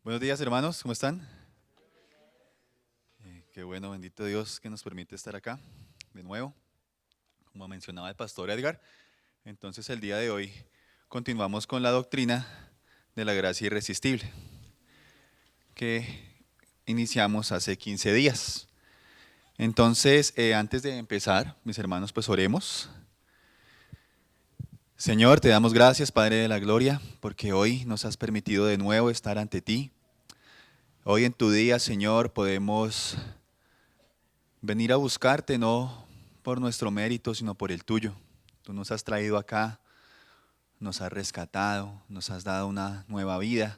Buenos días, hermanos, ¿cómo están? Qué bueno, bendito Dios que nos permite estar acá de nuevo, como mencionaba el pastor Edgar. Entonces el día de hoy continuamos con la doctrina de la gracia irresistible que iniciamos hace 15 días. Entonces, antes de empezar, mis hermanos, pues oremos. Señor, te damos gracias, Padre de la Gloria, porque hoy nos has permitido de nuevo estar ante ti. Hoy en tu día, Señor, podemos venir a buscarte no por nuestro mérito, sino por el tuyo. Tú nos has traído acá, nos has rescatado, nos has dado una nueva vida.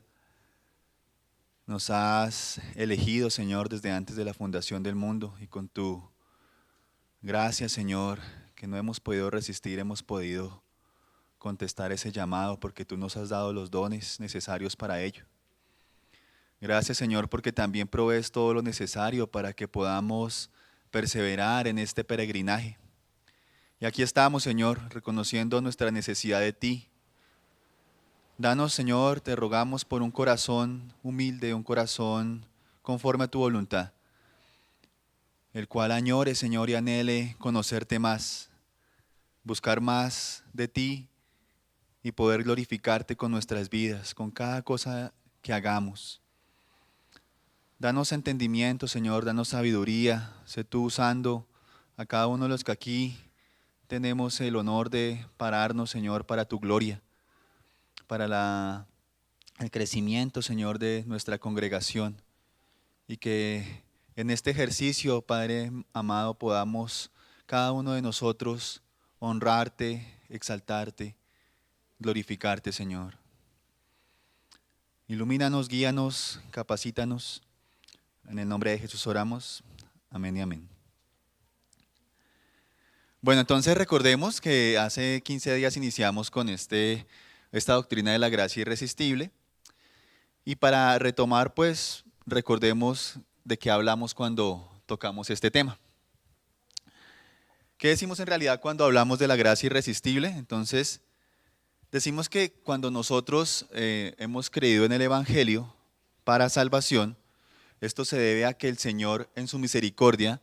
Nos has elegido, Señor, desde antes de la fundación del mundo y con tu gracia, Señor, que no hemos podido resistir, hemos podido contestar ese llamado porque tú nos has dado los dones necesarios para ello. Gracias, Señor, porque también provees todo lo necesario para que podamos perseverar en este peregrinaje. Y aquí estamos, Señor, reconociendo nuestra necesidad de ti. Danos, Señor, te rogamos por un corazón humilde, un corazón conforme a tu voluntad, el cual añore, Señor, y anhele conocerte más, buscar más de ti y poder glorificarte con nuestras vidas, con cada cosa que hagamos. Danos entendimiento, Señor, danos sabiduría, sé tú usando a cada uno de los que aquí tenemos el honor de pararnos, Señor, para tu gloria, para el crecimiento, Señor, de nuestra congregación. Y que en este ejercicio, Padre amado, podamos cada uno de nosotros honrarte, exaltarte, glorificarte, Señor. Ilumínanos, guíanos, capacítanos. En el nombre de Jesús oramos. Amén y amén. Bueno, entonces recordemos que hace 15 días iniciamos con esta doctrina de la gracia irresistible. Y para retomar, pues, recordemos de qué hablamos cuando tocamos este tema. ¿Qué decimos en realidad cuando hablamos de la gracia irresistible? Entonces, decimos que cuando nosotros hemos creído en el Evangelio para salvación, esto se debe a que el Señor en su misericordia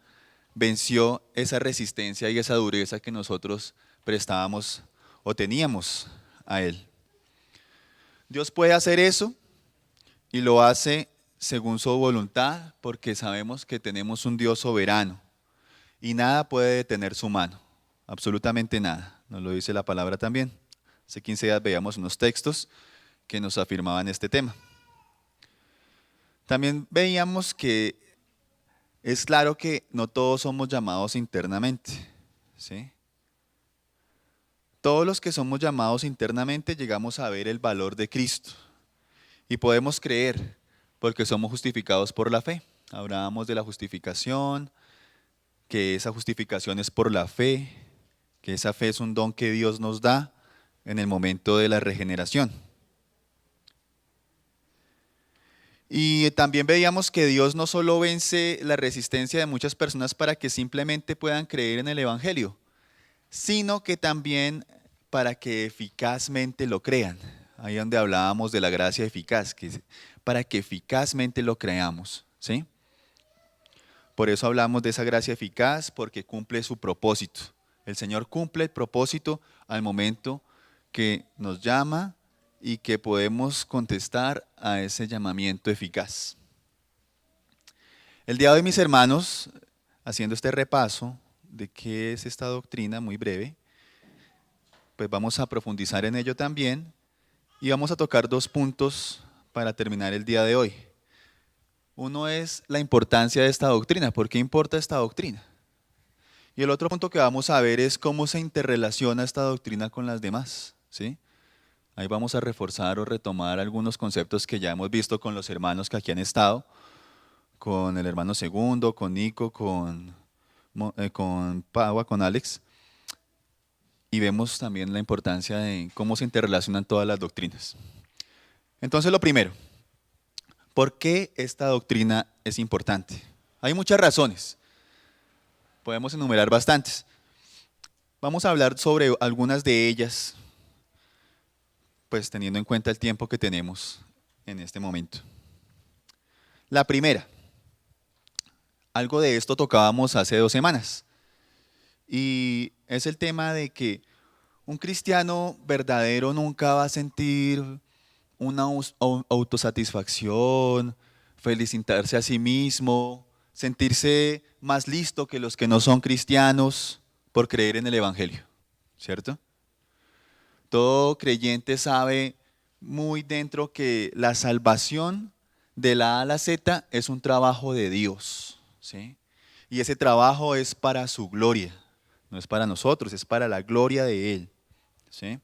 venció esa resistencia y esa dureza que nosotros prestábamos o teníamos a Él. Dios puede hacer eso y lo hace según su voluntad porque sabemos que tenemos un Dios soberano y nada puede detener su mano, absolutamente nada, nos lo dice la palabra también. Hace 15 días veíamos unos textos que nos afirmaban este tema. También veíamos que es claro que no todos somos llamados internamente, ¿sí? Todos los que somos llamados internamente llegamos a ver el valor de Cristo y podemos creer porque somos justificados por la fe. Hablábamos de la justificación, que esa justificación es por la fe, que esa fe es un don que Dios nos da en el momento de la regeneración. Y también veíamos que Dios no solo vence la resistencia de muchas personas para que simplemente puedan creer en el Evangelio, sino que también para que eficazmente lo crean. Ahí donde hablábamos de la gracia eficaz, que para que eficazmente lo creamos, ¿sí? Por eso hablamos de esa gracia eficaz, porque cumple su propósito. El Señor cumple el propósito al momento que nos llama y que podemos contestar a ese llamamiento eficaz. El día de hoy, mis hermanos, haciendo este repaso de qué es esta doctrina muy breve, pues vamos a profundizar en ello también y vamos a tocar dos puntos para terminar el día de hoy. Uno es la importancia de esta doctrina, ¿por qué importa esta doctrina? Y el otro punto que vamos a ver es cómo se interrelaciona esta doctrina con las demás, ¿sí? Ahí vamos a reforzar o retomar algunos conceptos que ya hemos visto con los hermanos que aquí han estado, con el hermano Segundo, con Nico, con Paua, con Alex, y vemos también la importancia de cómo se interrelacionan todas las doctrinas. Entonces, lo primero, ¿por qué esta doctrina es importante? Hay muchas razones, podemos enumerar bastantes. Vamos a hablar sobre algunas de ellas, pues teniendo en cuenta el tiempo que tenemos en este momento. La primera, algo de esto tocábamos hace 2 semanas, y es el tema de que un cristiano verdadero nunca va a sentir una autosatisfacción, felicitarse a sí mismo, sentirse más listo que los que no son cristianos por creer en el Evangelio, ¿cierto? Todo creyente sabe muy dentro que la salvación de la A a la Z es un trabajo de Dios, ¿sí? Y ese trabajo es para su gloria, no es para nosotros, es para la gloria de Él, ¿sí?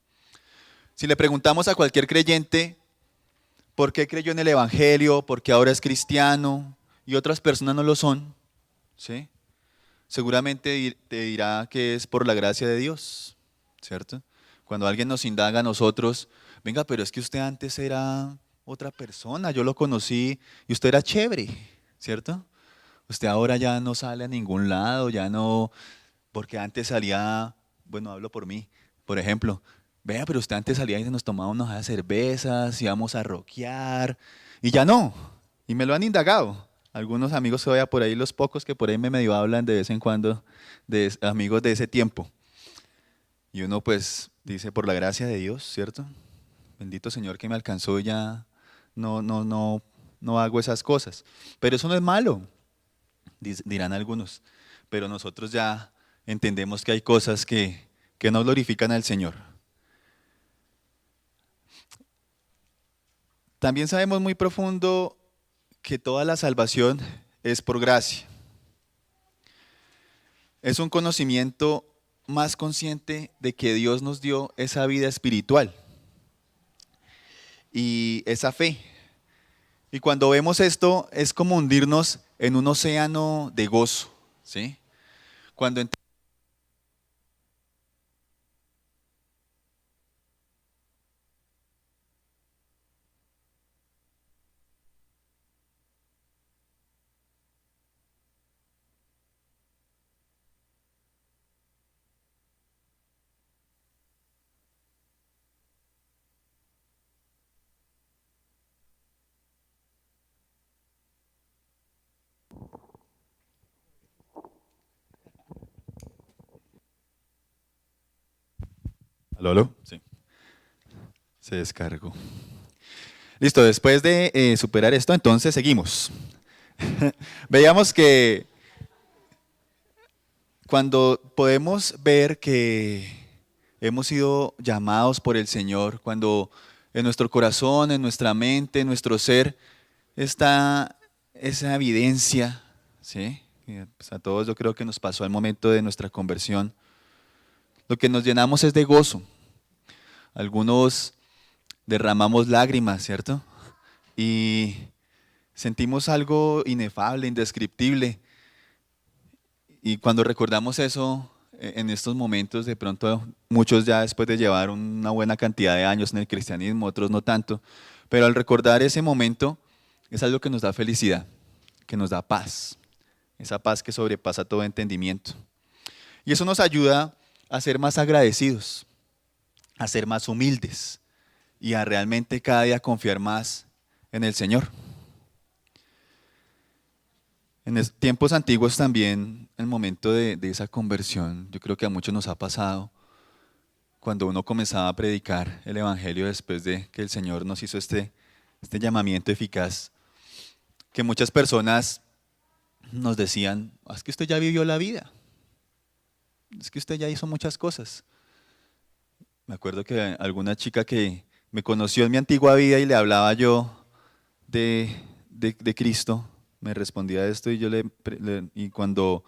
Si le preguntamos a cualquier creyente por qué creyó en el Evangelio, por qué ahora es cristiano y otras personas no lo son, ¿sí? Seguramente te dirá que es por la gracia de Dios, ¿cierto? Cuando alguien nos indaga a nosotros, venga, pero es que usted antes era otra persona, yo lo conocí y usted era chévere, ¿cierto? Usted ahora ya no sale a ningún lado, ya no, porque antes salía, bueno, hablo por mí, por ejemplo, vea, pero usted antes salía y nos tomaba unas cervezas, íbamos a rockear, y ya no, y me lo han indagado. Algunos amigos que vaya por ahí, los pocos que por ahí me medio hablan de vez en cuando, de amigos de ese tiempo. Y uno pues dice, por la gracia de Dios, ¿cierto? Bendito Señor que me alcanzó y ya no hago esas cosas. Pero eso no es malo, dirán algunos. Pero nosotros ya entendemos que hay cosas que no glorifican al Señor. También sabemos muy profundo que toda la salvación es por gracia. Es un conocimiento más consciente de que Dios nos dio esa vida espiritual y esa fe. Y cuando vemos esto es como hundirnos en un océano de gozo, ¿sí? Cuando ¿Aló, aló? Sí, se descargó. Listo, después de superar esto, entonces seguimos. Veíamos que cuando podemos ver que hemos sido llamados por el Señor, cuando en nuestro corazón, en nuestra mente, en nuestro ser, está esa evidencia, ¿sí? Que, pues, a todos yo creo que nos pasó al momento de nuestra conversión. Lo que nos llenamos es de gozo. Algunos derramamos lágrimas, ¿cierto? Y sentimos algo inefable, indescriptible. Y cuando recordamos eso, en estos momentos, de pronto muchos ya después de llevar una buena cantidad de años en el cristianismo, otros no tanto, pero al recordar ese momento es algo que nos da felicidad, que nos da paz, esa paz que sobrepasa todo entendimiento. Y eso nos ayuda a ser más agradecidos, a ser más humildes y a realmente cada día confiar más en el Señor. En tiempos antiguos también, el momento de esa conversión, yo creo que a muchos nos ha pasado cuando uno comenzaba a predicar el Evangelio después de que el Señor nos hizo este llamamiento eficaz, que muchas personas nos decían, es que usted ya vivió la vida, es que usted ya hizo muchas cosas. Me acuerdo que alguna chica que me conoció en mi antigua vida y le hablaba yo de Cristo, me respondía esto y cuando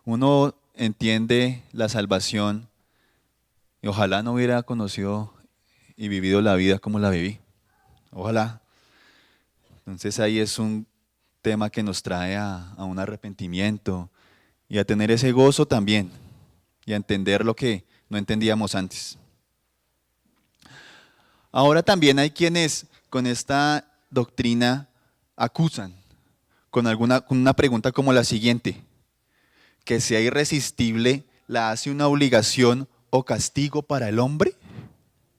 uno entiende la salvación, y ojalá no hubiera conocido y vivido la vida como la viví, ojalá. Entonces ahí es un tema que nos trae a un arrepentimiento y a tener ese gozo también y a entender lo que no entendíamos antes. Ahora también hay quienes con esta doctrina acusan con una pregunta como la siguiente: ¿que sea irresistible la hace una obligación o castigo para el hombre?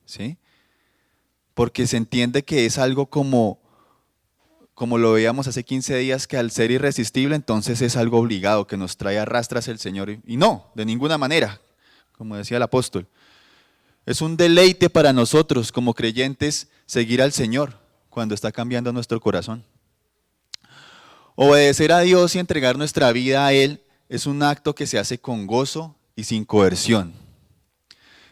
¿Sí? Porque se entiende que es algo como como lo veíamos hace 15 días, que al ser irresistible, entonces es algo obligado, que nos trae a rastras el Señor. Y no, de ninguna manera, como decía el apóstol. Es un deleite para nosotros como creyentes seguir al Señor cuando está cambiando nuestro corazón. Obedecer a Dios y entregar nuestra vida a Él es un acto que se hace con gozo y sin coerción.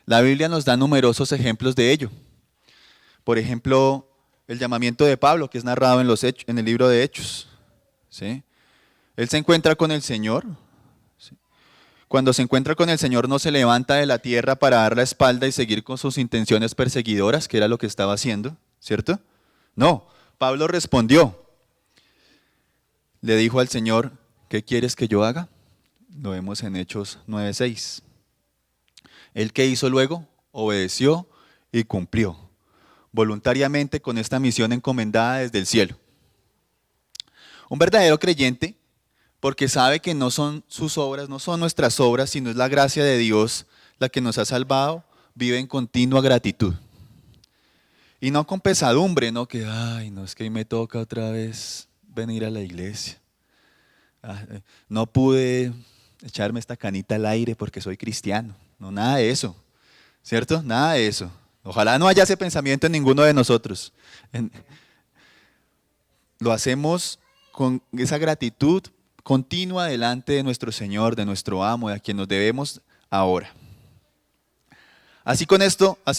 La Biblia nos da numerosos ejemplos de ello. Por ejemplo, el llamamiento de Pablo, que es narrado en el libro de Hechos. ¿Sí? Él se encuentra con el Señor. ¿Sí? Cuando se encuentra con el Señor no se levanta de la tierra para dar la espalda y seguir con sus intenciones perseguidoras, que era lo que estaba haciendo, ¿cierto? No, Pablo respondió. Le dijo al Señor, ¿qué quieres que yo haga? Lo vemos en Hechos 9:6. ¿Él qué hizo luego? Obedeció y cumplió voluntariamente con esta misión encomendada desde el cielo. Un verdadero creyente, porque sabe que no son sus obras, no son nuestras obras, sino es la gracia de Dios la que nos ha salvado, vive en continua gratitud. Y no con pesadumbre, no que, ay, no, es que hoy me toca otra vez venir a la iglesia. No pude echarme esta canita al aire porque soy cristiano. No, nada de eso, ¿cierto? Nada de eso. Ojalá no haya ese pensamiento en ninguno de nosotros. Lo hacemos con esa gratitud continua delante de nuestro Señor, de nuestro amo, de a quien nos debemos ahora. Así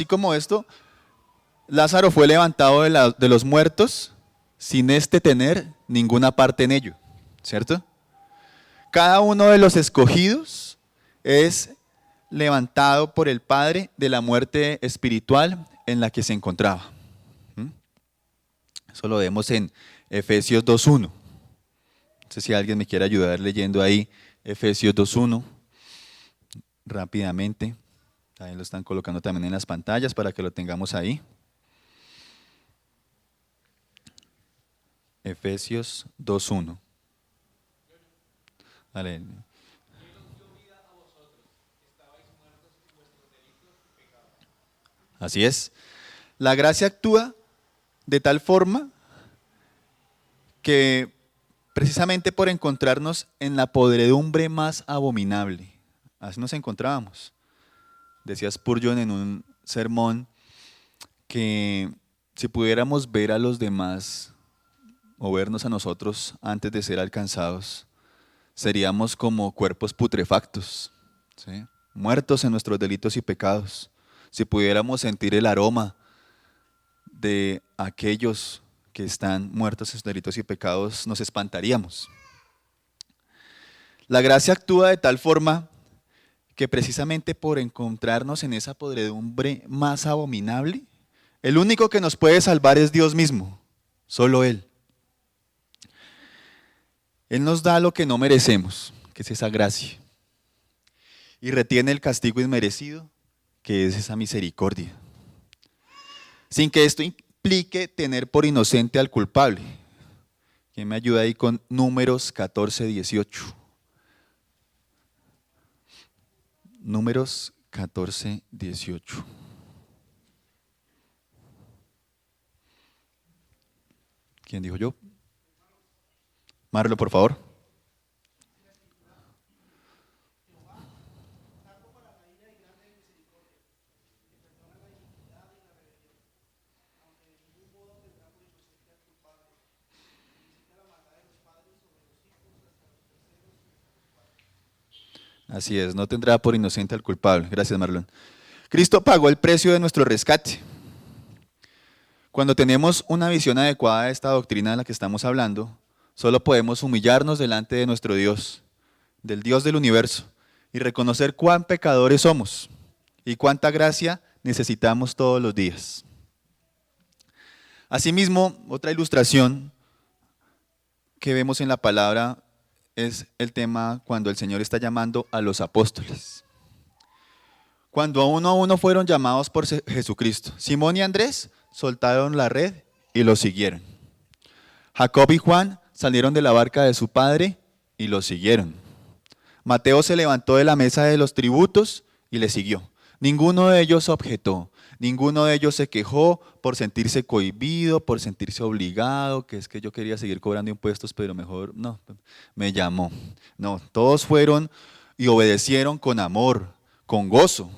como esto, Lázaro fue levantado de los muertos sin tener ninguna parte en ello, ¿cierto? Cada uno de los escogidos es levantado por el Padre de la muerte espiritual en la que se encontraba. Eso lo vemos en Efesios 2:1. No sé si alguien me quiere ayudar leyendo ahí Efesios 2:1 rápidamente. Ahí lo están colocando también en las pantallas para que lo tengamos ahí. Efesios 2:1. Dale. Así es. La gracia actúa de tal forma que precisamente por encontrarnos en la podredumbre más abominable, así nos encontrábamos. Decía Spurgeon en un sermón que si pudiéramos ver a los demás o vernos a nosotros antes de ser alcanzados, seríamos como cuerpos putrefactos, ¿sí? Muertos en nuestros delitos y pecados. Si pudiéramos sentir el aroma de aquellos que están muertos en sus delitos y pecados, nos espantaríamos. La gracia actúa de tal forma que precisamente por encontrarnos en esa podredumbre más abominable, el único que nos puede salvar es Dios mismo, solo Él. Él nos da lo que no merecemos, que es esa gracia, y retiene el castigo inmerecido, que es esa misericordia, sin que esto implique tener por inocente al culpable. ¿Quién me ayuda ahí con Números 14:18? Números 14:18. ¿Quién dijo yo? Marlo, por favor. Así es, no tendrá por inocente al culpable. Gracias, Marlon. Cristo pagó el precio de nuestro rescate. Cuando tenemos una visión adecuada de esta doctrina de la que estamos hablando, solo podemos humillarnos delante de nuestro Dios, del Dios del universo, y reconocer cuán pecadores somos y cuánta gracia necesitamos todos los días. Asimismo, otra ilustración que vemos en la palabra es el tema cuando el Señor está llamando a los apóstoles. Cuando a uno fueron llamados por Jesucristo, Simón y Andrés soltaron la red y lo siguieron. Jacob y Juan salieron de la barca de su padre y lo siguieron. Mateo se levantó de la mesa de los tributos y le siguió. Ninguno de ellos objetó. Ninguno de ellos se quejó por sentirse cohibido, por sentirse obligado, que es que yo quería seguir cobrando impuestos, pero mejor no, me llamó. No, todos fueron y obedecieron con amor, con gozo,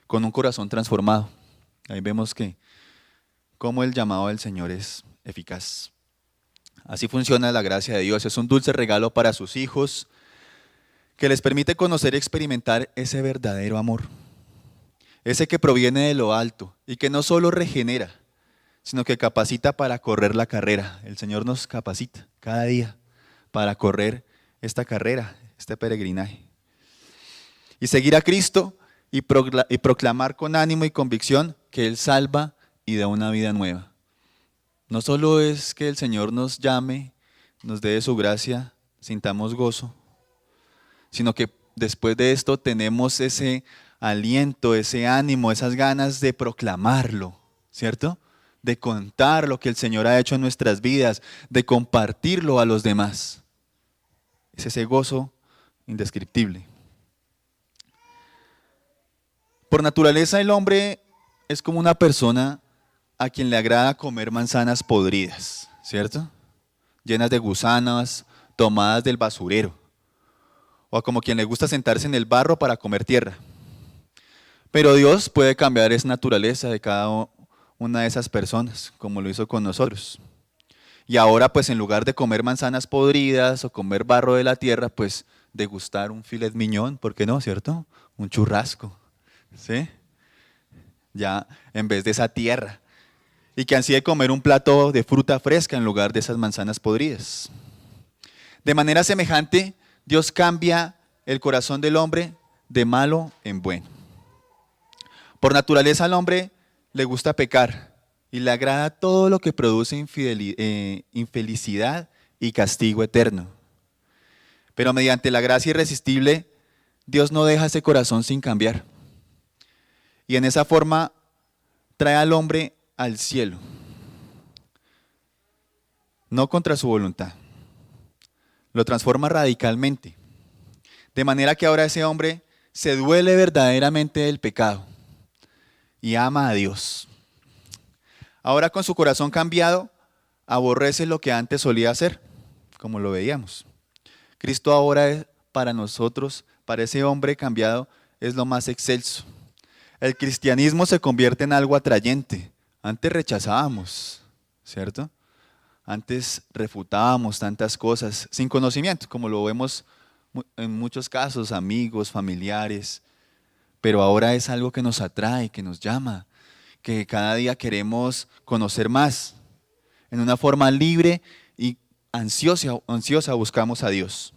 con un corazón transformado. Ahí vemos que cómo el llamado del Señor es eficaz. Así funciona la gracia de Dios. Es un dulce regalo para sus hijos que les permite conocer y experimentar ese verdadero amor. Ese que proviene de lo alto y que no solo regenera, sino que capacita para correr la carrera. El Señor nos capacita cada día para correr esta carrera, este peregrinaje. Y seguir a Cristo y proclamar con ánimo y convicción que Él salva y da una vida nueva. No solo es que el Señor nos llame, nos dé de su gracia, sintamos gozo, sino que después de esto tenemos ese aliento, ese ánimo, esas ganas de proclamarlo, ¿cierto? De contar lo que el Señor ha hecho en nuestras vidas, de compartirlo a los demás. Es ese gozo indescriptible. Por naturaleza el hombre es como una persona a quien le agrada comer manzanas podridas, ¿cierto? Llenas de gusanos, tomadas del basurero. O como quien le gusta sentarse en el barro para comer tierra. Pero Dios puede cambiar esa naturaleza de cada una de esas personas, como lo hizo con nosotros. Y ahora, pues en lugar de comer manzanas podridas o comer barro de la tierra, pues degustar un filet mignon, ¿por qué no, cierto? Un churrasco, ¿sí? Ya en vez de esa tierra. Y que ansíe comer un plato de fruta fresca en lugar de esas manzanas podridas. De manera semejante, Dios cambia el corazón del hombre de malo en bueno. Por naturaleza al hombre le gusta pecar y le agrada todo lo que produce infelicidad y castigo eterno. Pero mediante la gracia irresistible, Dios no deja ese corazón sin cambiar. Y en esa forma trae al hombre al cielo, no contra su voluntad. Lo transforma radicalmente. De manera que ahora ese hombre se duele verdaderamente del pecado y ama a Dios. Ahora con su corazón cambiado, aborrece lo que antes solía hacer, como lo veíamos. Cristo ahora es para nosotros, para ese hombre cambiado, es lo más excelso. El cristianismo se convierte en algo atrayente. Antes rechazábamos, ¿cierto? Antes refutábamos tantas cosas sin conocimiento, como lo vemos en muchos casos, amigos, familiares. Pero ahora es algo que nos atrae, que nos llama, que cada día queremos conocer más. En una forma libre y ansiosa buscamos a Dios.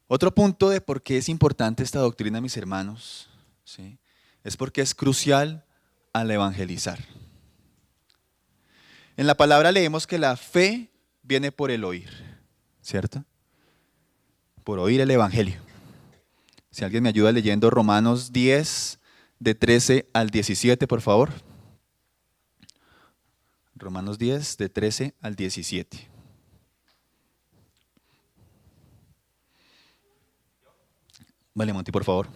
Otro punto de por qué es importante esta doctrina, mis hermanos, ¿sí? Es porque es crucial al evangelizar. En la palabra leemos que la fe viene por el oír, ¿cierto? Por oír el evangelio. Si alguien me ayuda leyendo Romanos 10, de 13 al 17, por favor. Romanos 10, de 13 al 17. Vale, Monty, por favor.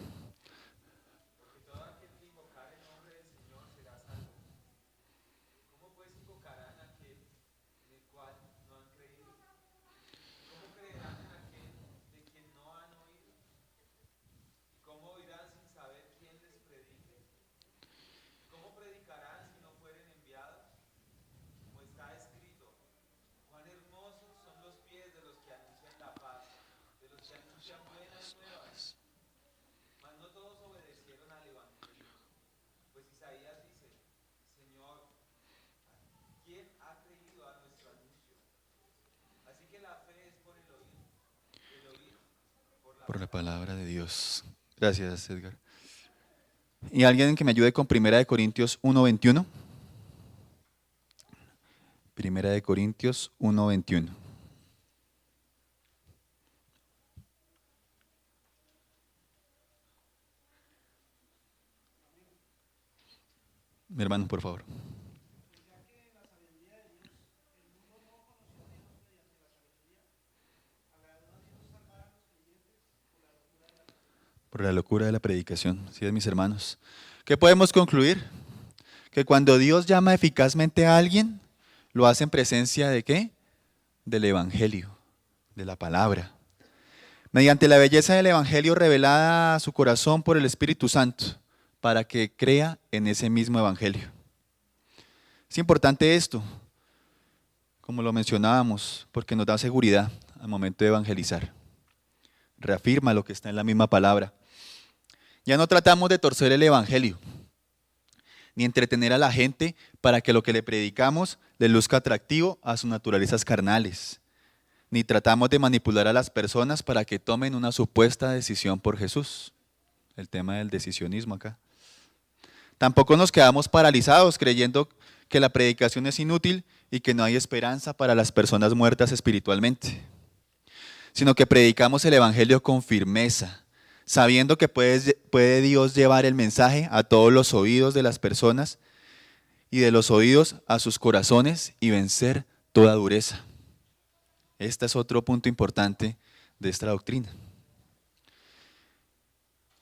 Por la palabra de Dios. Gracias, Edgar. ¿Y alguien que me ayude con Primera de Corintios 1:21? Primera de Corintios 1:21. Mi hermano, por favor. Por por la locura de la predicación. ¿Sí es, mis hermanos? ¿Qué podemos concluir? Que cuando Dios llama eficazmente a alguien, lo hace en presencia ¿de qué? Del Evangelio, de la palabra. Mediante la belleza del Evangelio revelada a su corazón por el Espíritu Santo, para que crea en ese mismo Evangelio. Es importante esto, como lo mencionábamos, porque nos da seguridad al momento de evangelizar. Reafirma lo que está en la misma palabra. Ya no tratamos de torcer el Evangelio, ni entretener a la gente para que lo que le predicamos le luzca atractivo a sus naturalezas carnales, ni tratamos de manipular a las personas para que tomen una supuesta decisión por Jesús. El tema del decisionismo acá. Tampoco nos quedamos paralizados creyendo que la predicación es inútil y que no hay esperanza para las personas muertas espiritualmente, sino que predicamos el Evangelio con firmeza, sabiendo que puede Dios llevar el mensaje a todos los oídos de las personas y de los oídos a sus corazones y vencer toda dureza. Este es otro punto importante de esta doctrina.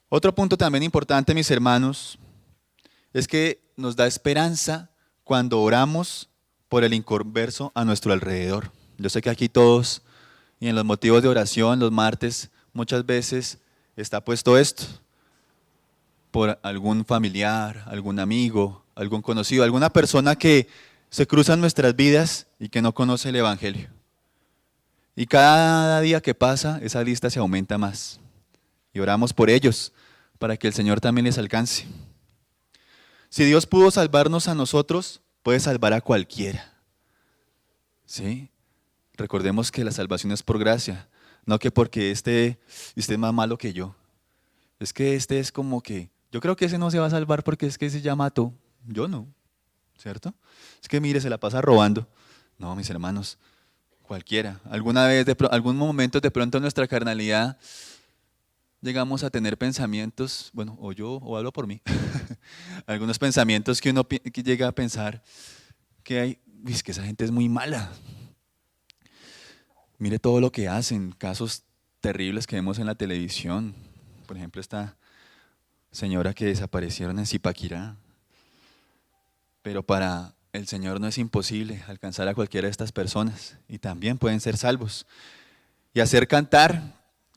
Otro punto también importante, mis hermanos, es que nos da esperanza cuando oramos por el inconverso a nuestro alrededor. Yo sé que aquí todos, y en los motivos de oración, los martes, muchas veces está puesto esto, por algún familiar, algún amigo, algún conocido, alguna persona que se cruza en nuestras vidas y que no conoce el Evangelio. Y cada día que pasa, esa lista se aumenta más. Y oramos por ellos, para que el Señor también les alcance. Si Dios pudo salvarnos a nosotros, puede salvar a cualquiera. ¿Sí? Recordemos que la salvación es por gracia, no que porque usted es más malo que yo. Es que este es como que, yo creo que ese no se va a salvar porque es que ese ya mató. Yo no, ¿cierto? Es que mire, se la pasa robando. No, mis hermanos, cualquiera. Alguna vez, algún momento de pronto en nuestra carnalidad llegamos a tener pensamientos, bueno, o yo, o hablo por mí, algunos pensamientos que uno que llega a pensar que hay, es que esa gente es muy mala. Mire todo lo que hacen, casos terribles que vemos en la televisión. Por ejemplo, esta señora que desaparecieron en Zipaquirá. Pero para el Señor no es imposible alcanzar a cualquiera de estas personas y también pueden ser salvos. Y hacer cantar,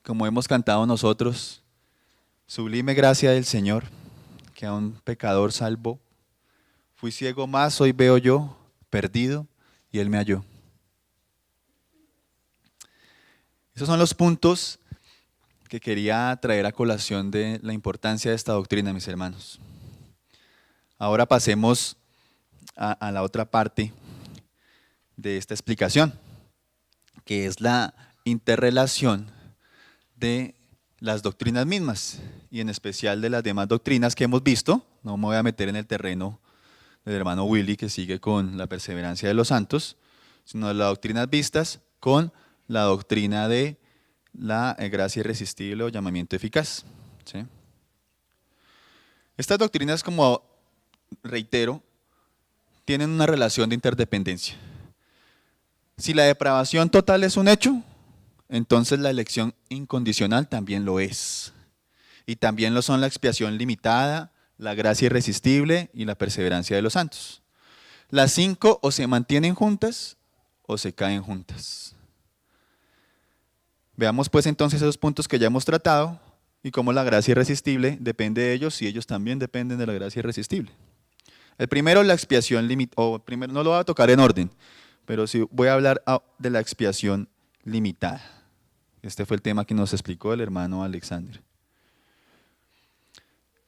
como hemos cantado nosotros, sublime gracia del Señor, que a un pecador salvó. Fui ciego más, hoy veo yo, perdido, y Él me halló. Esos son los puntos que quería traer a colación de la importancia de esta doctrina, mis hermanos. Ahora pasemos a la otra parte de esta explicación, que es la interrelación de las doctrinas mismas, y en especial de las demás doctrinas que hemos visto. No me voy a meter en el terreno del hermano Willy, que sigue con la perseverancia de los santos, sino de las doctrinas vistas con la doctrina de la gracia irresistible o llamamiento eficaz. ¿Sí? Estas doctrinas, como reitero, tienen una relación de interdependencia. Si la depravación total es un hecho, entonces la elección incondicional también lo es. Y también lo son la expiación limitada, la gracia irresistible y la perseverancia de los santos. Las cinco o se mantienen juntas o se caen juntas. Veamos pues entonces esos puntos que ya hemos tratado y cómo la gracia irresistible depende de ellos y ellos también dependen de la gracia irresistible. El primero, la expiación limitada, primero no lo voy a tocar en orden, pero sí voy a hablar de la expiación limitada. Este fue el tema que nos explicó el hermano Alexander.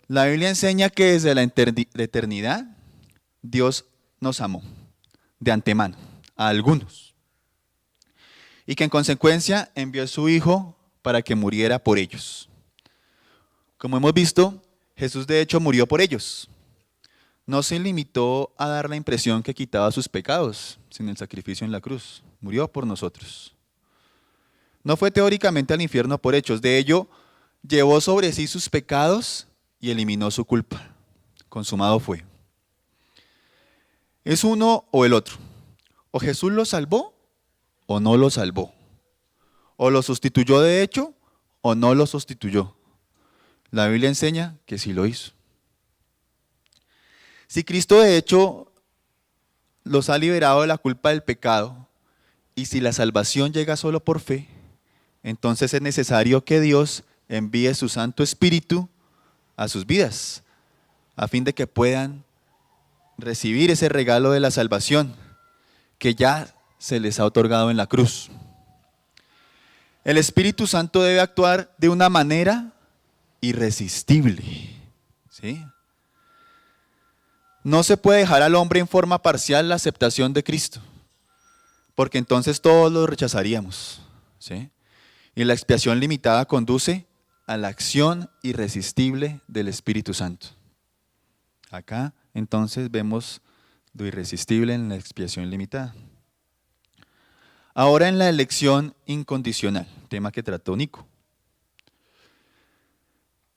La Biblia enseña que desde la eternidad Dios nos amó de antemano, a algunos. Y que en consecuencia envió a su Hijo para que muriera por ellos. Como hemos visto, Jesús de hecho murió por ellos. No se limitó a dar la impresión que quitaba sus pecados, sino el sacrificio en la cruz. Murió por nosotros. No fue teóricamente al infierno por hechos. De ello, llevó sobre sí sus pecados y eliminó su culpa. Consumado fue. Es uno o el otro. O Jesús lo salvó o no lo salvó. O lo sustituyó de hecho o no lo sustituyó. La Biblia enseña que sí lo hizo. Si Cristo de hecho los ha liberado de la culpa del pecado, y si la salvación llega solo por fe, entonces es necesario que Dios envíe su Santo Espíritu a sus vidas, a fin de que puedan recibir ese regalo de la salvación que ya se les ha otorgado en la cruz. El Espíritu Santo debe actuar de una manera irresistible, ¿sí? No se puede dejar al hombre en forma parcial la aceptación de Cristo, porque entonces todos lo rechazaríamos, ¿sí? Y la expiación limitada conduce a la acción irresistible del Espíritu Santo. Acá entonces vemos lo irresistible en la expiación limitada. Ahora en la elección incondicional, tema que trató Nico.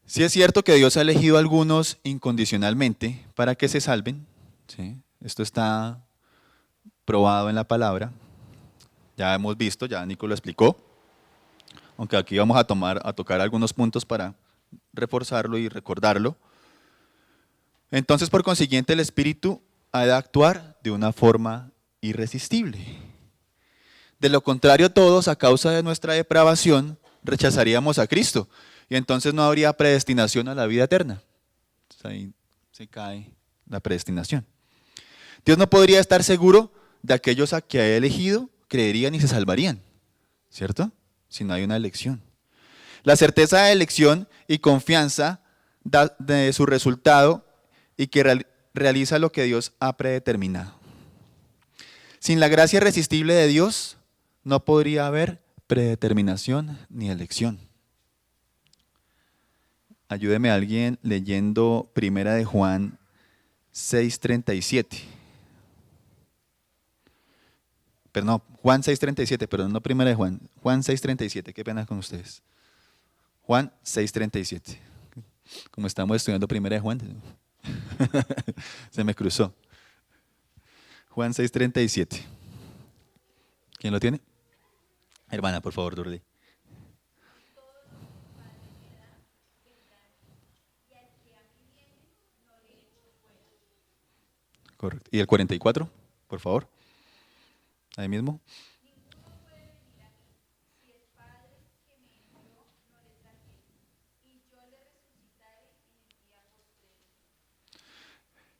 Sí es cierto que Dios ha elegido a algunos incondicionalmente para que se salven, ¿sí? Esto está probado en la palabra, ya hemos visto, ya Nico lo explicó, aunque aquí vamos a tocar algunos puntos para reforzarlo y recordarlo. Entonces, por consiguiente, el Espíritu ha de actuar de una forma irresistible. De lo contrario, todos, a causa de nuestra depravación, rechazaríamos a Cristo. Y entonces no habría predestinación a la vida eterna. Entonces ahí se cae la predestinación. Dios no podría estar seguro de aquellos a que ha elegido, creerían y se salvarían. ¿Cierto? Si no hay una elección. La certeza de elección y confianza de su resultado y que realiza lo que Dios ha predeterminado. Sin la gracia irresistible de Dios, no podría haber predeterminación ni elección. Ayúdeme a alguien leyendo Primera de Juan 6:37. Perdón, Juan 6:37, perdón, no Primera de Juan. Juan 6:37, qué pena con ustedes. Juan 6:37. Como estamos estudiando Primera de Juan, se me cruzó. Juan 6:37. ¿Quién lo tiene? Hermana, por favor, Durley. Correcto. ¿Y el 44, por favor? Ahí mismo.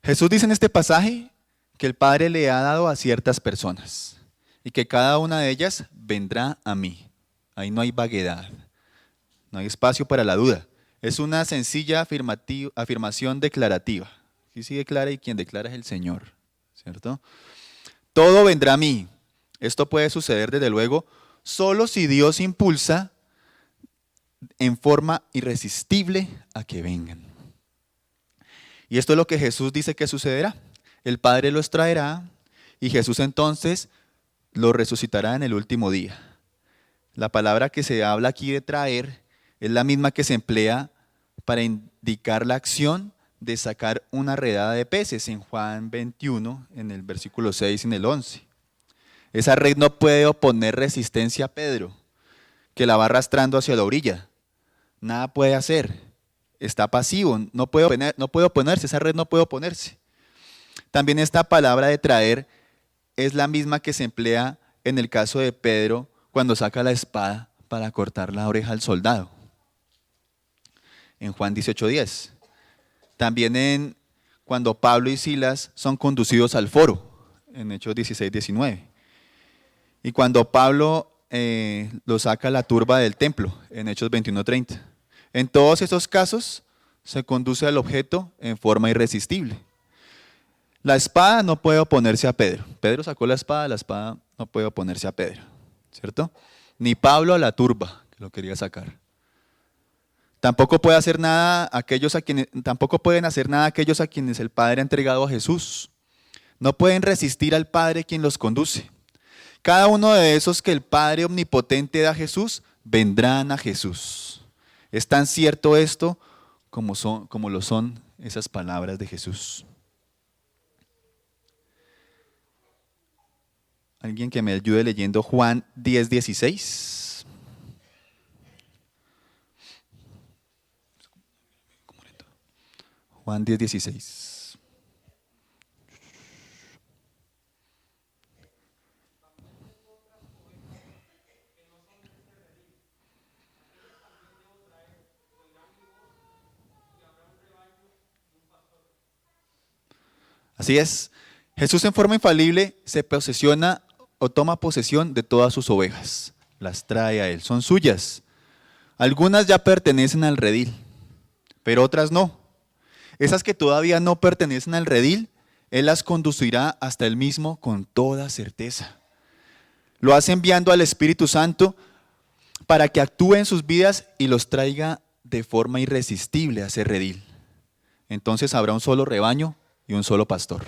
Jesús dice en este pasaje que el Padre le ha dado a ciertas personas y que cada una de ellas vendrá a mí. Ahí no hay vaguedad, no hay espacio para la duda. Es una sencilla afirmación declarativa. Aquí sigue clara y quien declara es el Señor, ¿cierto? Todo vendrá a mí. Esto puede suceder desde luego solo si Dios impulsa en forma irresistible a que vengan. Y esto es lo que Jesús dice que sucederá. El Padre los traerá y Jesús entonces los resucitará en el último día. La palabra que se habla aquí de traer es la misma que se emplea para indicar la acción de sacar una redada de peces en Juan 21, en el versículo 6 y en el 11. Esa red no puede oponer resistencia a Pedro, que la va arrastrando hacia la orilla. Nada puede hacer. Está pasivo, no puede oponerse, esa red no puede oponerse. También esta palabra de traer es la misma que se emplea en el caso de Pedro cuando saca la espada para cortar la oreja al soldado. En Juan 18:10. También cuando Pablo y Silas son conducidos al foro, en Hechos 16:19. Y cuando Pablo lo saca a la turba del templo, en Hechos 21:30. En todos esos casos se conduce al objeto en forma irresistible. La espada no puede oponerse a Pedro. Pedro sacó la espada no puede oponerse a Pedro, ¿cierto? Ni Pablo a la turba, que lo quería sacar. Tampoco pueden hacer nada aquellos a quienes el Padre ha entregado a Jesús. No pueden resistir al Padre quien los conduce. Cada uno de esos que el Padre omnipotente da a Jesús, vendrán a Jesús. Es tan cierto esto como lo son esas palabras de Jesús. ¿Alguien que me ayude leyendo Juan 10:16? Juan 10:16. Así es, Jesús en forma infalible se posesiona o toma posesión de todas sus ovejas. Las trae a Él, son suyas. Algunas ya pertenecen al redil, pero otras no. Esas que todavía no pertenecen al redil, Él las conducirá hasta Él mismo con toda certeza. Lo hace enviando al Espíritu Santo para que actúe en sus vidas y los traiga de forma irresistible a ese redil. Entonces habrá un solo rebaño y un solo pastor.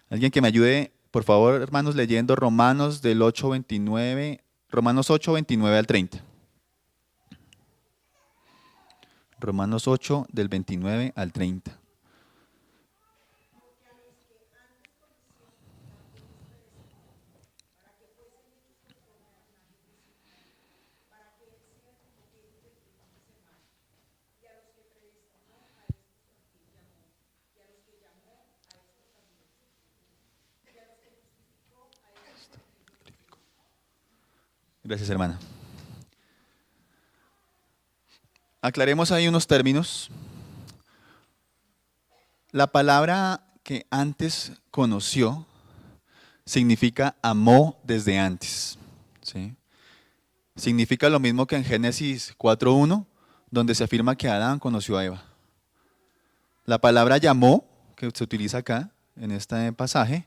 Alguien que me ayude, por favor, hermanos, leyendo Romanos del 8:29, Romanos 8:29 al 30. Romanos 8, del 29 al 30. Gracias, hermana. Aclaremos ahí unos términos. La palabra que antes conoció significa amó desde antes. ¿Sí? Significa lo mismo que en Génesis 4:1, donde se afirma que Adán conoció a Eva. La palabra llamó, que se utiliza acá, en este pasaje,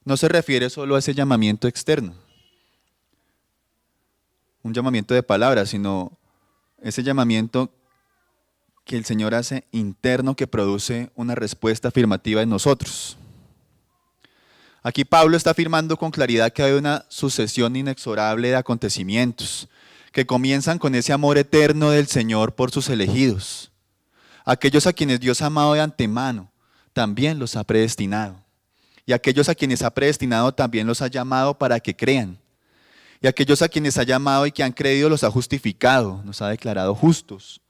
no se refiere solo a ese llamamiento externo, un llamamiento de palabras, sino ese llamamiento que el Señor hace interno que produce una respuesta afirmativa en nosotros. Aquí Pablo está afirmando con claridad que hay una sucesión inexorable de acontecimientos que comienzan con ese amor eterno del Señor por sus elegidos. Aquellos a quienes Dios ha amado de antemano, también los ha predestinado. Y aquellos a quienes ha predestinado también los ha llamado para que crean. Y aquellos a quienes ha llamado y que han creído los ha justificado, los ha declarado justos.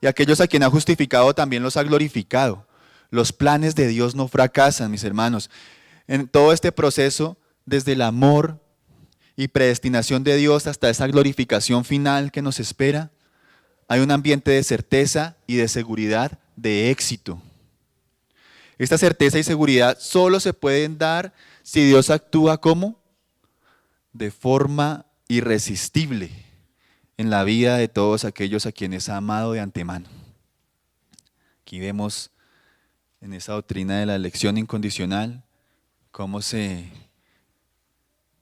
Y aquellos a quienes ha justificado también los ha glorificado. Los planes de Dios no fracasan, mis hermanos. En todo este proceso, desde el amor y predestinación de Dios hasta esa glorificación final que nos espera, hay un ambiente de certeza y de seguridad, de éxito. Esta certeza y seguridad solo se pueden dar si Dios actúa como de forma irresistible en la vida de todos aquellos a quienes ha amado de antemano. Aquí vemos en esa doctrina de la elección incondicional cómo se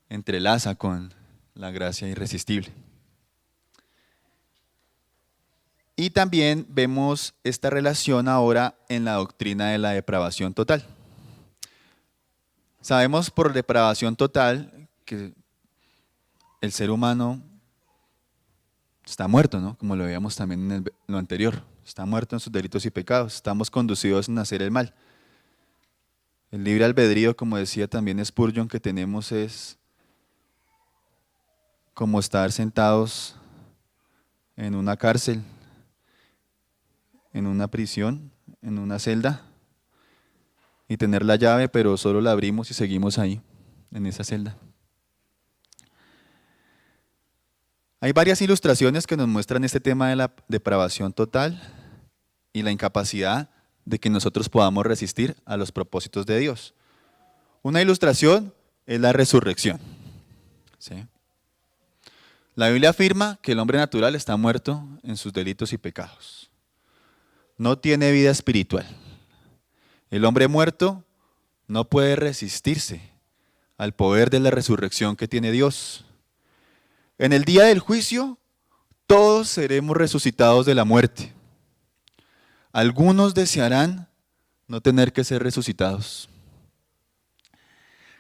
entrelaza con la gracia irresistible. Y también vemos esta relación ahora en la doctrina de la depravación total. Sabemos por depravación total que el ser humano está muerto, ¿no? Como lo veíamos también en lo anterior. Está muerto en sus delitos y pecados. Estamos conducidos a hacer el mal. El libre albedrío, como decía también Spurgeon, que tenemos es como estar sentados en una cárcel, en una prisión, en una celda, y tener la llave, pero solo la abrimos y seguimos ahí, en esa celda. Hay varias ilustraciones que nos muestran este tema de la depravación total y la incapacidad de que nosotros podamos resistir a los propósitos de Dios. Una ilustración es la resurrección. ¿Sí? La Biblia afirma que el hombre natural está muerto en sus delitos y pecados. No tiene vida espiritual. El hombre muerto no puede resistirse al poder de la resurrección que tiene Dios. En el día del juicio, todos seremos resucitados de la muerte. Algunos desearán no tener que ser resucitados.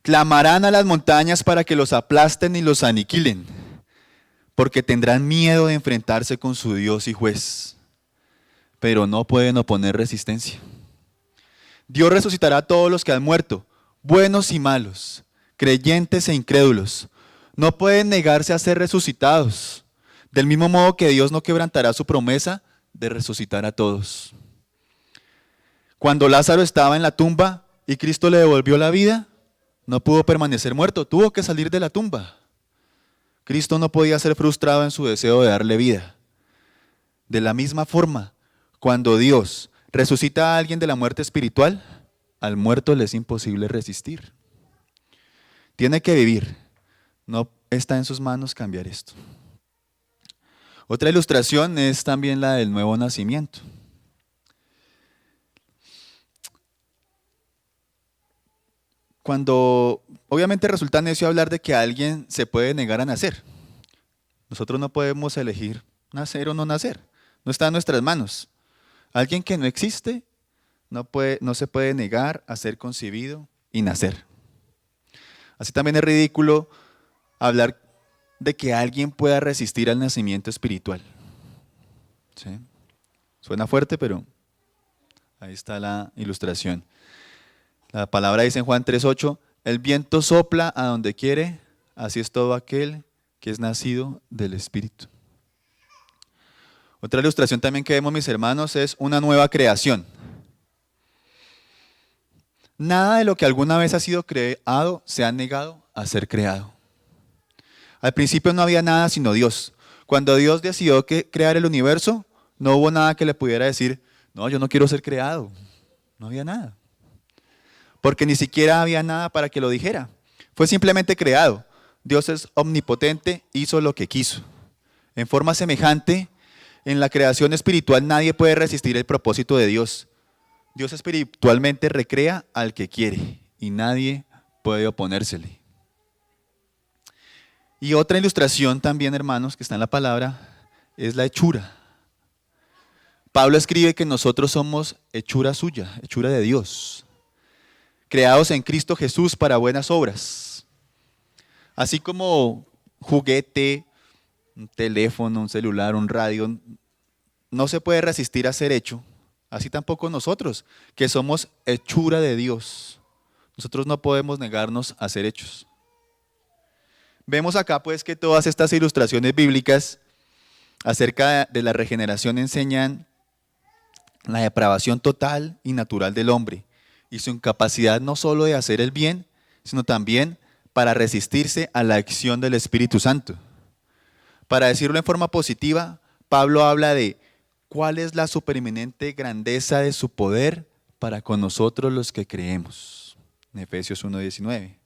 Clamarán a las montañas para que los aplasten y los aniquilen, porque tendrán miedo de enfrentarse con su Dios y juez, pero no pueden oponer resistencia. Dios resucitará a todos los que han muerto, buenos y malos, creyentes e incrédulos. No pueden negarse a ser resucitados, del mismo modo que Dios no quebrantará su promesa de resucitar a todos. Cuando Lázaro estaba en la tumba y Cristo le devolvió la vida, no pudo permanecer muerto, tuvo que salir de la tumba. Cristo no podía ser frustrado en su deseo de darle vida. De la misma forma, cuando Dios resucita a alguien de la muerte espiritual, al muerto le es imposible resistir. Tiene que vivir, no está en sus manos cambiar esto. Otra ilustración es también la del nuevo nacimiento. Cuando obviamente resulta necio hablar de que alguien se puede negar a nacer. Nosotros no podemos elegir nacer o no nacer. No está en nuestras manos. Alguien que no existe no se puede negar a ser concebido y nacer. Así también es ridículo hablar de que alguien pueda resistir al nacimiento espiritual. ¿Sí? Suena fuerte, pero ahí está la ilustración. La palabra dice en Juan 3:8, el viento sopla a donde quiere, así es todo aquel que es nacido del Espíritu. Otra ilustración también que vemos, mis hermanos, es una nueva creación. Nada de lo que alguna vez ha sido creado se ha negado a ser creado. Al principio no había nada sino Dios. Cuando Dios decidió crear el universo, no hubo nada que le pudiera decir, no, yo no quiero ser creado. No había nada. Porque ni siquiera había nada para que lo dijera. Fue simplemente creado. Dios es omnipotente, hizo lo que quiso. En forma semejante, en la creación espiritual nadie puede resistir el propósito de Dios. Dios espiritualmente recrea al que quiere y nadie puede oponérsele. Y otra ilustración también, hermanos, que está en la palabra, es la hechura. Pablo escribe que nosotros somos hechura suya, hechura de Dios, creados en Cristo Jesús para buenas obras. Así como juguete, un teléfono, un celular, un radio, no se puede resistir a ser hecho, así tampoco nosotros, que somos hechura de Dios. Nosotros no podemos negarnos a ser hechos. Vemos acá pues que todas estas ilustraciones bíblicas acerca de la regeneración enseñan la depravación total y natural del hombre y su incapacidad no solo de hacer el bien, sino también para resistirse a la acción del Espíritu Santo. Para decirlo en forma positiva, Pablo habla de cuál es la supereminente grandeza de su poder para con nosotros los que creemos. En Efesios 1:19.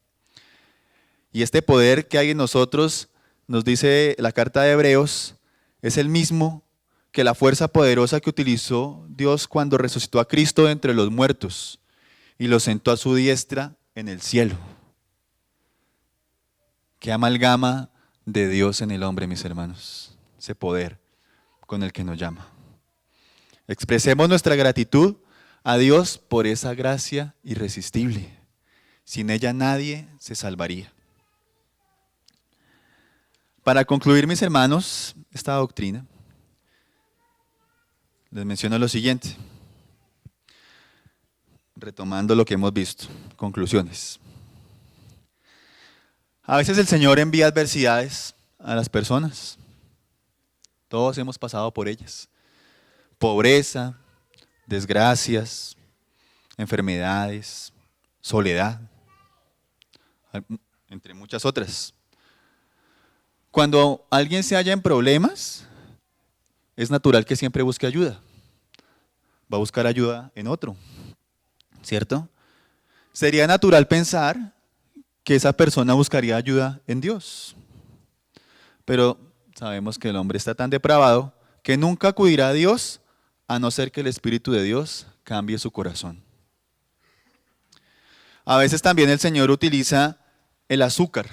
Y este poder que hay en nosotros, nos dice la carta de Hebreos, es el mismo que la fuerza poderosa que utilizó Dios cuando resucitó a Cristo de entre los muertos y lo sentó a su diestra en el cielo. Qué amalgama de Dios en el hombre, mis hermanos, ese poder con el que nos llama. Expresemos nuestra gratitud a Dios por esa gracia irresistible. Sin ella nadie se salvaría. Para concluir, mis hermanos, esta doctrina, les menciono lo siguiente, retomando lo que hemos visto, conclusiones. A veces el Señor envía adversidades a las personas. Todos hemos pasado por ellas. Pobreza, desgracias, enfermedades, soledad, entre muchas otras. Cuando alguien se halla en problemas, es natural que siempre busque ayuda. Va a buscar ayuda en otro, ¿cierto? Sería natural pensar que esa persona buscaría ayuda en Dios. Pero sabemos que el hombre está tan depravado que nunca acudirá a Dios a no ser que el Espíritu de Dios cambie su corazón. A veces también el Señor utiliza el azúcar,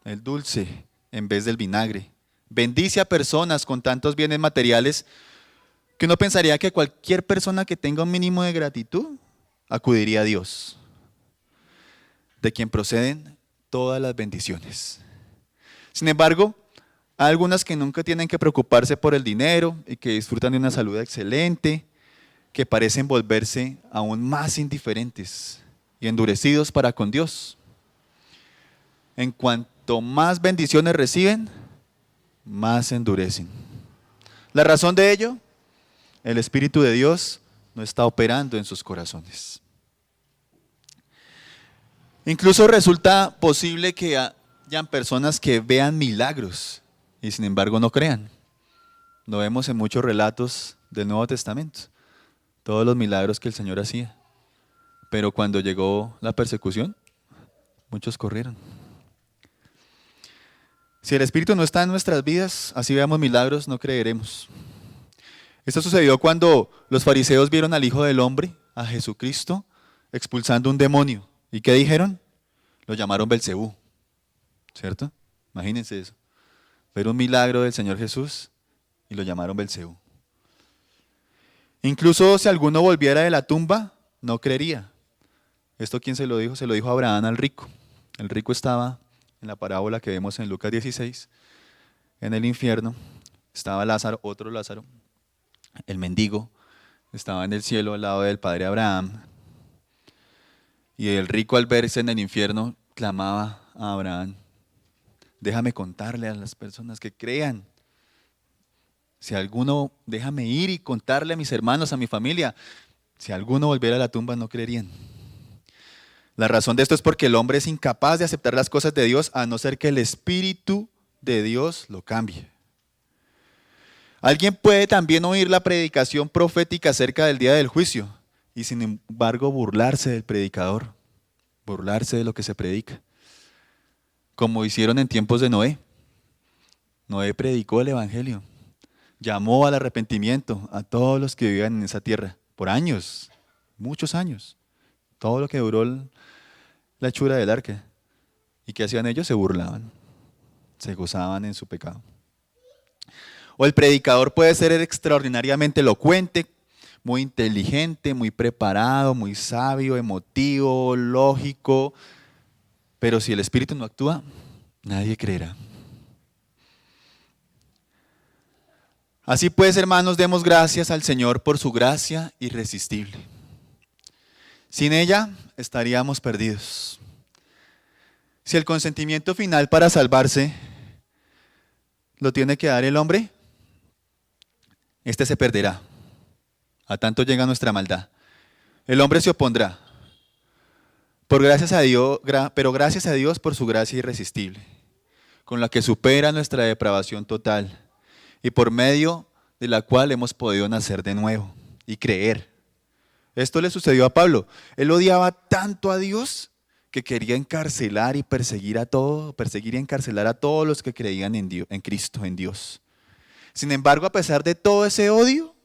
el dulce, en vez del vinagre. Bendice a personas con tantos bienes materiales que uno pensaría que cualquier persona que tenga un mínimo de gratitud acudiría a Dios, de quien proceden todas las bendiciones. Sin embargo, hay algunas que nunca tienen que preocuparse por el dinero y que disfrutan de una salud excelente, que parecen volverse aún más indiferentes y endurecidos para con Dios. En cuanto más bendiciones reciben, más se endurecen. La razón de ello, el Espíritu de Dios no está operando en sus corazones. Incluso resulta posible que hayan personas que vean milagros y sin embargo no crean. Lo vemos en muchos relatos del Nuevo Testamento, todos los milagros que el Señor hacía. Pero cuando llegó la persecución, muchos corrieron. Si el Espíritu no está en nuestras vidas, así veamos milagros, no creeremos. Esto sucedió cuando los fariseos vieron al Hijo del Hombre, a Jesucristo, expulsando un demonio. ¿Y qué dijeron? Lo llamaron Belcebú, ¿cierto? Imagínense eso. Ver un milagro del Señor Jesús y lo llamaron Belcebú. Incluso si alguno volviera de la tumba, no creería. ¿Esto quién se lo dijo? Se lo dijo Abraham al rico. El rico estaba en la parábola que vemos en Lucas 16, en el infierno. Estaba Lázaro, otro Lázaro, el mendigo, estaba en el cielo al lado del padre Abraham. Y el rico, al verse en el infierno, clamaba a Abraham: déjame contarle a las personas que crean. Si alguno, déjame ir y contarle a mis hermanos, a mi familia. Si alguno volviera a la tumba, no creerían. La razón de esto es porque el hombre es incapaz de aceptar las cosas de Dios a no ser que el Espíritu de Dios lo cambie. Alguien puede también oír la predicación profética acerca del día del juicio y sin embargo burlarse del predicador, burlarse de lo que se predica, como hicieron en tiempos de Noé. Noé predicó el Evangelio, llamó al arrepentimiento a todos los que vivían en esa tierra por años, muchos años, todo lo que duró la hechura del arca. ¿Y qué hacían ellos? Se burlaban, se gozaban en su pecado. O el predicador puede ser extraordinariamente elocuente, muy inteligente, muy preparado, muy sabio, emotivo, lógico, pero si el Espíritu no actúa, nadie creerá. Así pues, hermanos, demos gracias al Señor por su gracia irresistible. Sin ella estaríamos perdidos. Si el consentimiento final para salvarse lo tiene que dar el hombre, este se perderá. A tanto llega nuestra maldad. El hombre se opondrá. Pero gracias a Dios por su gracia irresistible, con la que supera nuestra depravación total y por medio de la cual hemos podido nacer de nuevo y creer. Esto le sucedió a Pablo. Él odiaba tanto a Dios que quería encarcelar y perseguir y encarcelar a todos los que creían en Dios, en Cristo, en Dios. Sin embargo, a pesar de todo ese odio,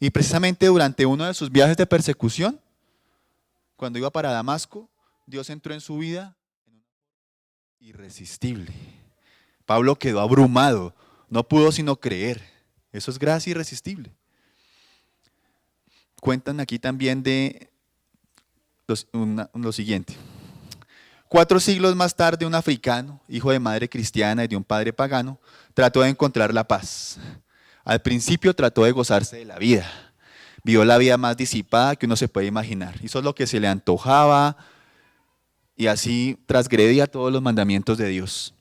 y precisamente durante uno de sus viajes de persecución, cuando iba para Damasco, Dios entró en su vida irresistible. Pablo quedó abrumado, no pudo sino creer. Eso es gracia irresistible. Cuentan aquí también de lo siguiente. 4 siglos más tarde, un africano, hijo de madre cristiana y de un padre pagano, trató de encontrar la paz. Al principio trató de gozarse de la vida. Vio la vida más disipada que uno se puede imaginar. Hizo lo que se le antojaba y así transgredía todos los mandamientos de Dios.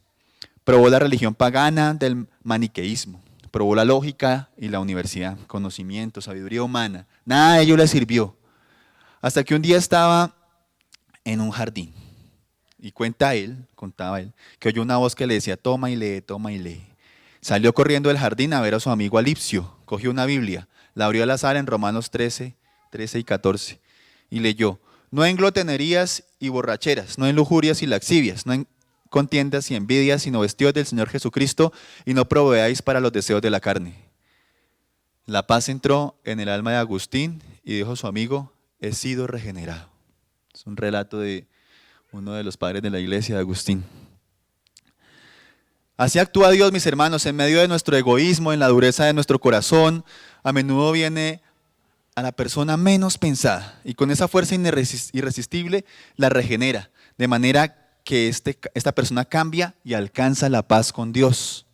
Probó la religión pagana del maniqueísmo. Probó la lógica y la universidad, conocimiento, sabiduría humana. Nada de ello le sirvió. Hasta que un día estaba en un jardín. Y contaba él, que oyó una voz que le decía: toma y lee, toma y lee. Salió corriendo del jardín a ver a su amigo Alipsio. Cogió una Biblia, la abrió al azar en Romanos 13 y 14. Y leyó: no en glotonerías y borracheras, no en lujurias y laxivias, no en contiendas y envidias, sino vestidos del Señor Jesucristo y no proveáis para los deseos de la carne. La paz entró en el alma de Agustín y dijo a su amigo: he sido regenerado. Es un relato de uno de los padres de la iglesia, de Agustín. Así actúa Dios, mis hermanos, en medio de nuestro egoísmo, en la dureza de nuestro corazón. A menudo viene a la persona menos pensada y con esa fuerza irresistible la regenera, de manera que esta persona cambia y alcanza la paz con Dios.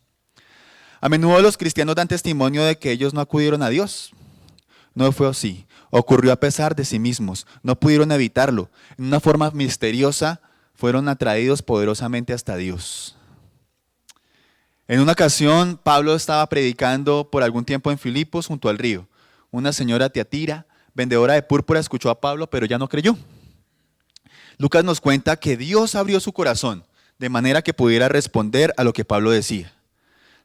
A menudo los cristianos dan testimonio de que ellos no acudieron a Dios. No fue así. Ocurrió a pesar de sí mismos. No pudieron evitarlo. En una forma misteriosa fueron atraídos poderosamente hasta Dios. En una ocasión, Pablo estaba predicando por algún tiempo en Filipos junto al río. una señora Tiatira, vendedora de púrpura, escuchó a Pablo, pero ya no creyó. Lucas nos cuenta que Dios abrió su corazón de manera que pudiera responder a lo que Pablo decía.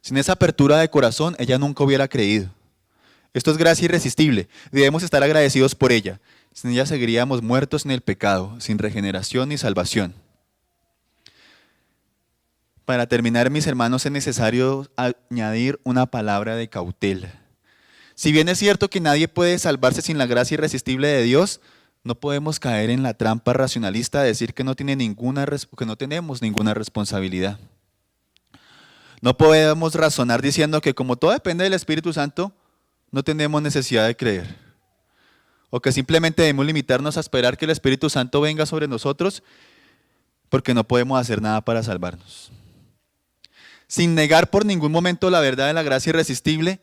Sin esa apertura de corazón, ella nunca hubiera creído. Esto es gracia irresistible. Debemos estar agradecidos por ella. Sin ella seguiríamos muertos en el pecado, sin regeneración ni salvación. Para terminar, mis hermanos, es necesario añadir una palabra de cautela. Si bien es cierto que nadie puede salvarse sin la gracia irresistible de Dios, no podemos caer en la trampa racionalista de decir que no tenemos ninguna responsabilidad. No podemos razonar diciendo que como todo depende del Espíritu Santo, no tenemos necesidad de creer. O que simplemente debemos limitarnos a esperar que el Espíritu Santo venga sobre nosotros porque no podemos hacer nada para salvarnos. Sin negar por ningún momento la verdad de la gracia irresistible,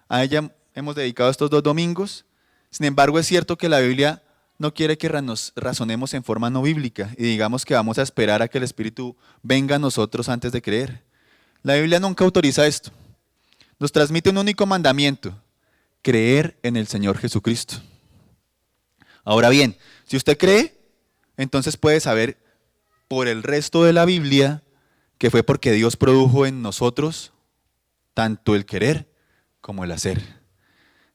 a ella hemos dedicado estos 2 domingos. Sin embargo, es cierto que la Biblia no quiere que nos razonemos en forma no bíblica y digamos que vamos a esperar a que el Espíritu venga a nosotros antes de creer. La Biblia nunca autoriza esto. Nos transmite un único mandamiento: creer en el Señor Jesucristo. Ahora bien, si usted cree, entonces puede saber por el resto de la Biblia que fue porque Dios produjo en nosotros tanto el querer como el hacer,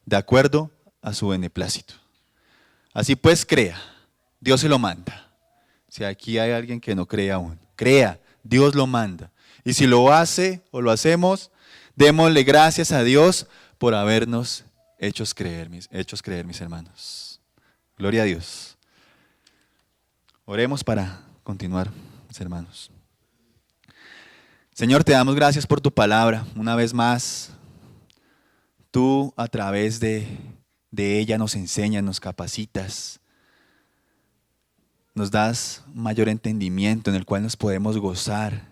de acuerdo a su beneplácito. Así pues, crea, Dios se lo manda. Si aquí hay alguien que no cree aún, crea, Dios lo manda. Y si lo hace o lo hacemos, démosle gracias a Dios por habernos hecho creer, mis hermanos. Gloria a Dios. Oremos para continuar, mis hermanos. Señor, te damos gracias por tu palabra. Una vez más, tú a través de ella nos enseñas, nos capacitas, nos das mayor entendimiento en el cual nos podemos gozar.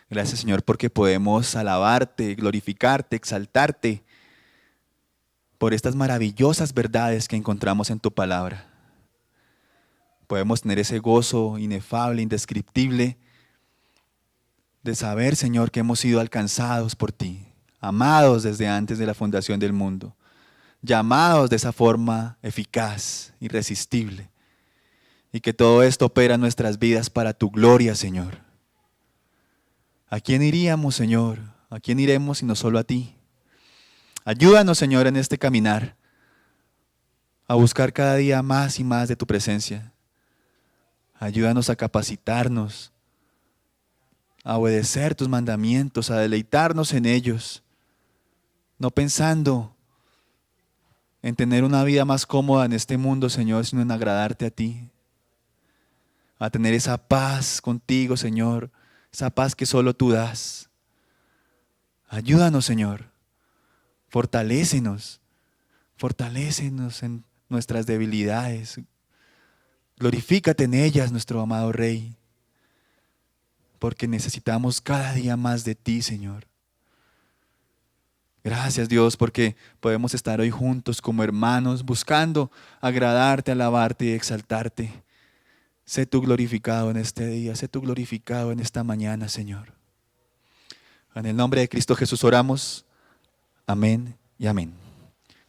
Gracias, Señor, porque podemos alabarte, glorificarte, exaltarte por estas maravillosas verdades que encontramos en tu palabra. Podemos tener ese gozo inefable, indescriptible, de saber, Señor, que hemos sido alcanzados por ti, amados desde antes de la fundación del mundo, llamados de esa forma eficaz, irresistible, y que todo esto opera en nuestras vidas para tu gloria, Señor. ¿A quién iríamos, Señor? ¿A quién iremos sino solo a ti? Ayúdanos, Señor, en este caminar, a buscar cada día más y más de tu presencia. Ayúdanos a capacitarnos, a obedecer tus mandamientos, a deleitarnos en ellos, no pensando en tener una vida más cómoda en este mundo, Señor, sino en agradarte a ti, a tener esa paz contigo, Señor, esa paz que solo tú das. Ayúdanos, Señor, fortalécenos en nuestras debilidades, glorifícate en ellas, nuestro amado Rey, porque necesitamos cada día más de ti, Señor. Gracias, Dios, porque podemos estar hoy juntos como hermanos, buscando agradarte, alabarte y exaltarte. Sé tú glorificado en este día, sé tú glorificado en esta mañana, Señor. En el nombre de Cristo Jesús oramos. Amén y amén.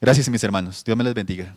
Gracias, mis hermanos. Dios me les bendiga.